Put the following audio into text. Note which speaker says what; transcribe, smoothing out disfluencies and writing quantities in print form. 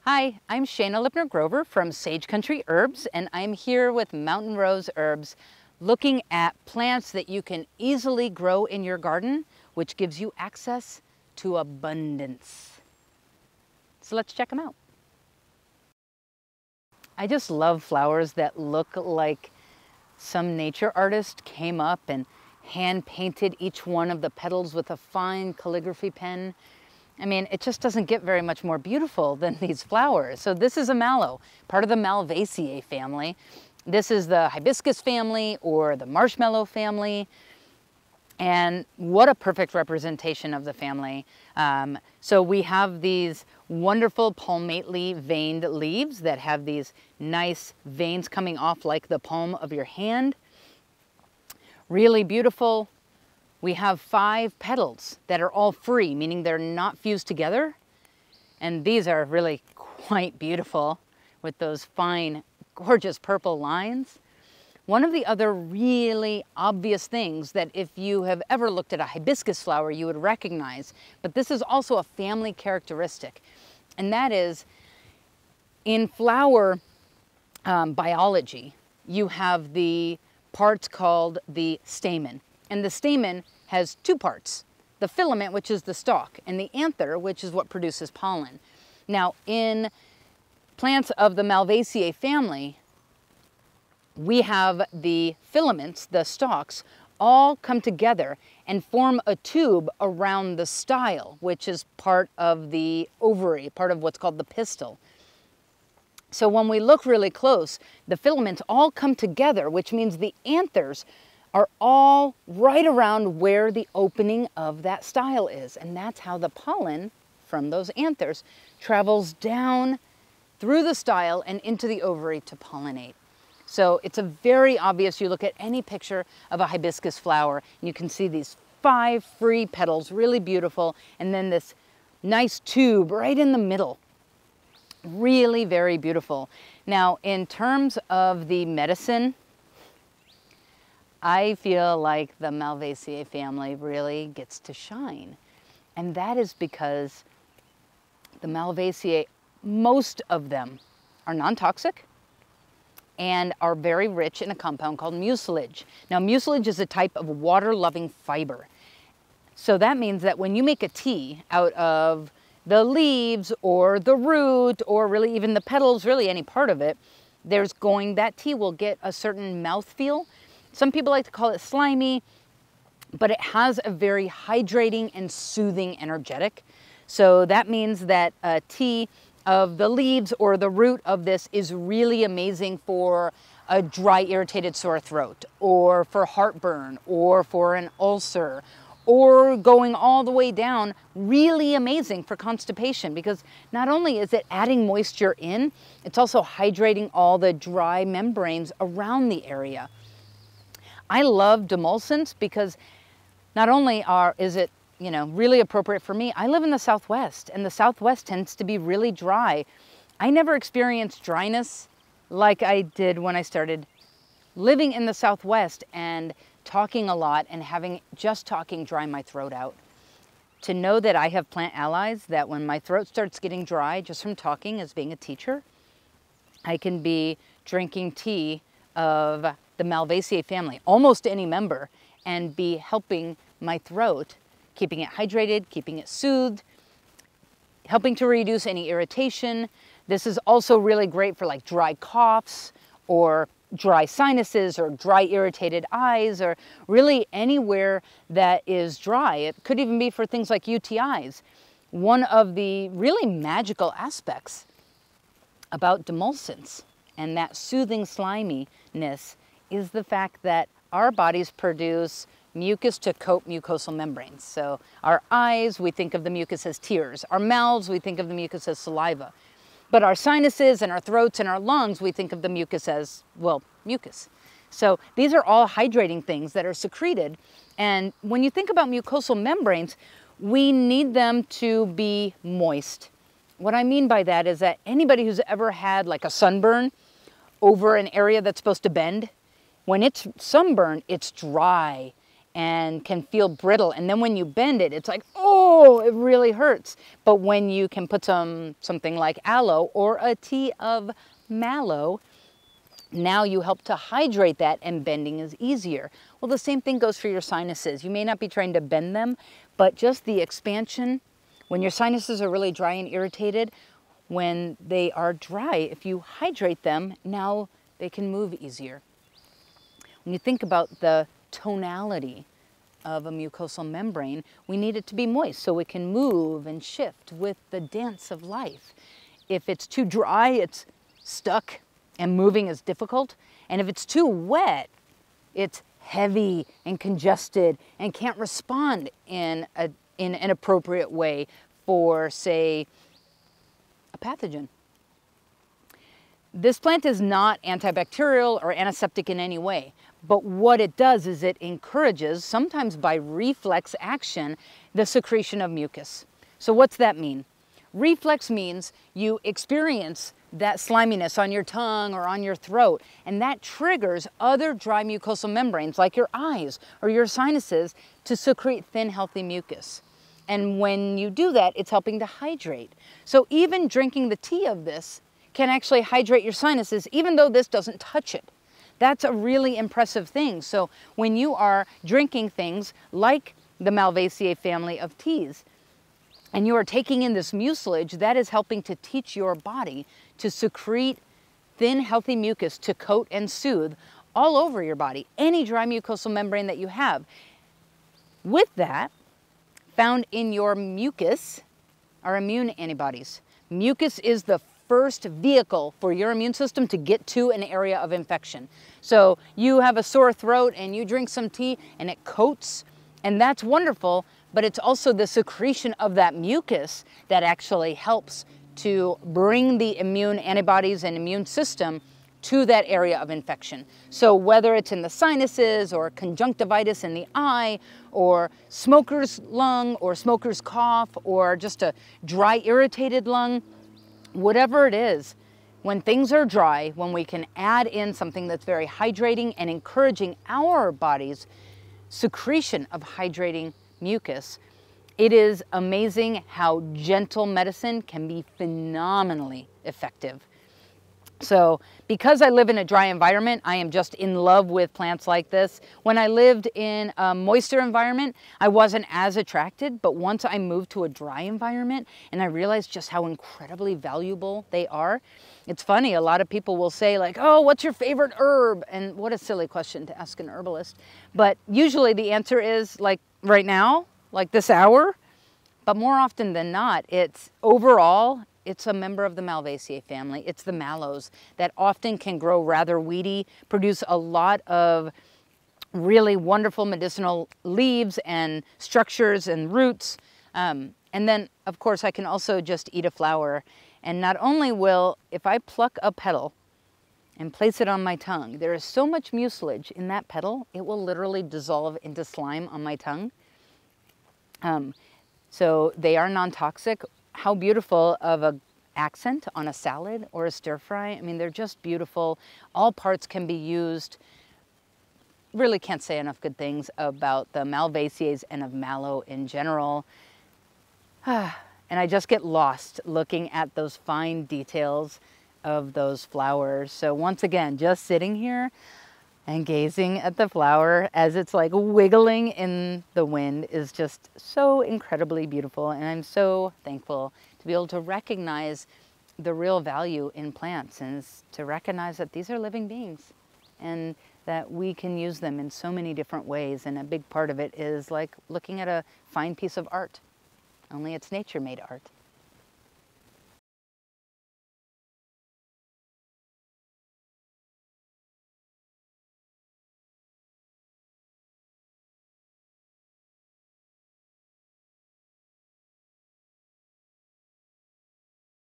Speaker 1: Hi, I'm Shayna Lipner-Grover from Sage Country Herbs, and I'm here with Mountain Rose Herbs looking at plants that you can easily grow in your garden, which gives you access to abundance. So let's check them out. I just love flowers that look like some nature artist came up and hand painted each one of the petals with a fine calligraphy pen. I mean, it just doesn't get very much more beautiful than these flowers. So this is a mallow, part of the Malvaceae family. This is the hibiscus family or the marshmallow family. And what a perfect representation of the family. So we have these wonderful palmately veined leaves that have these nice veins coming off like the palm of your hand. Really beautiful. We have 5 petals that are all free, meaning they're not fused together. And these are really quite beautiful with those fine, gorgeous purple lines. One of the other really obvious things that if you have ever looked at a hibiscus flower, you would recognize, but this is also a family characteristic, and that is in flower biology, you have the parts called the stamen. And the stamen has 2 parts, the filament, which is the stalk, and the anther, which is what produces pollen. Now, in plants of the Malvaceae family, we have the filaments, the stalks, all come together and form a tube around the style, which is part of the ovary, part of what's called the pistil. So when we look really close, the filaments all come together, which means the anthers are all right around where the opening of that style is. And that's how the pollen from those anthers travels down through the style and into the ovary to pollinate. So it's a very obvious, you look at any picture of a hibiscus flower, and you can see these 5 free petals, really beautiful, and then this nice tube right in the middle. Really very beautiful. Now, in terms of the medicine, I feel like the Malvaceae family really gets to shine. And that is because the Malvaceae, most of them are non-toxic and are very rich in a compound called mucilage. Now, mucilage is a type of water-loving fiber. So that means that when you make a tea out of the leaves or the root or really even the petals, really any part of it, that tea will get a certain mouthfeel. Some people like to call it slimy, but it has a very hydrating and soothing energetic. So that means that a tea of the leaves or the root of this is really amazing for a dry, irritated sore throat, or for heartburn, or for an ulcer, or going all the way down, really amazing for constipation, because not only is it adding moisture in, it's also hydrating all the dry membranes around the area. I love demulcents because not only is it really appropriate for me. I live in the Southwest, and the Southwest tends to be really dry. I never experienced dryness like I did when I started living in the Southwest and talking a lot and having just talking dry my throat out. To know that I have plant allies, that when my throat starts getting dry just from talking as being a teacher, I can be drinking tea of the Malvaceae family, almost any member, and be helping my throat, keeping it hydrated, keeping it soothed, helping to reduce any irritation. This is also really great for like dry coughs or dry sinuses or dry irritated eyes or really anywhere that is dry. It could even be for things like UTIs. One of the really magical aspects about demulcents and that soothing sliminess is the fact that our bodies produce mucus to coat mucosal membranes. So our eyes, we think of the mucus as tears. Our mouths, we think of the mucus as saliva. But our sinuses and our throats and our lungs, we think of the mucus as, well, mucus. So these are all hydrating things that are secreted. And when you think about mucosal membranes, we need them to be moist. What I mean by that is that anybody who's ever had like a sunburn over an area that's supposed to bend, when it's sunburned, it's dry and can feel brittle. And then when you bend it, it's like, oh, it really hurts. But when you can put something like aloe or a tea of mallow, now you help to hydrate that and bending is easier. Well, the same thing goes for your sinuses. You may not be trying to bend them, but just the expansion, when your sinuses are really dry and irritated, when they are dry, if you hydrate them, now they can move easier. When you think about the tonality of a mucosal membrane, we need it to be moist so it can move and shift with the dance of life. If it's too dry, it's stuck and moving is difficult. And if it's too wet, it's heavy and congested and can't respond in an appropriate way for, say, a pathogen. This plant is not antibacterial or antiseptic in any way, but what it does is it encourages, sometimes by reflex action, the secretion of mucus. So what's that mean? Reflex means you experience that sliminess on your tongue or on your throat, and that triggers other dry mucosal membranes like your eyes or your sinuses to secrete thin, healthy mucus. And when you do that, it's helping to hydrate. So even drinking the tea of this can actually hydrate your sinuses, even though this doesn't touch it. That's a really impressive thing. So when you are drinking things like the Malvaceae family of teas, and you are taking in this mucilage, that is helping to teach your body to secrete thin, healthy mucus to coat and soothe all over your body, any dry mucosal membrane that you have. With that, found in your mucus are immune antibodies. Mucus is the first vehicle for your immune system to get to an area of infection. So you have a sore throat and you drink some tea and it coats, and that's wonderful, but it's also the secretion of that mucus that actually helps to bring the immune antibodies and immune system to that area of infection. So whether it's in the sinuses or conjunctivitis in the eye or smoker's lung or smoker's cough or just a dry irritated lung, whatever it is, when things are dry, when we can add in something that's very hydrating and encouraging our body's secretion of hydrating mucus, it is amazing how gentle medicine can be phenomenally effective. So because I live in a dry environment, I am just in love with plants like this. When I lived in a moister environment, I wasn't as attracted, but once I moved to a dry environment and I realized just how incredibly valuable they are. It's funny, a lot of people will say like, oh, what's your favorite herb? And what a silly question to ask an herbalist. But usually the answer is like right now, like this hour, but more often than not, it's overall, it's a member of the Malvaceae family. It's the mallows that often can grow rather weedy, produce a lot of really wonderful medicinal leaves and structures and roots. And then, of course, I can also just eat a flower. And not only will, if I pluck a petal and place it on my tongue, there is so much mucilage in that petal, it will literally dissolve into slime on my tongue. So they are non-toxic. How beautiful of an accent on a salad or a stir fry. I mean, they're just beautiful. All parts can be used. Really can't say enough good things about the Malvaceae and of mallow in general. And I just get lost looking at those fine details of those flowers. So once again, just sitting here and gazing at the flower as it's like wiggling in the wind is just so incredibly beautiful. And I'm so thankful to be able to recognize the real value in plants and to recognize that these are living beings and that we can use them in so many different ways. And a big part of it is like looking at a fine piece of art, only it's nature made art.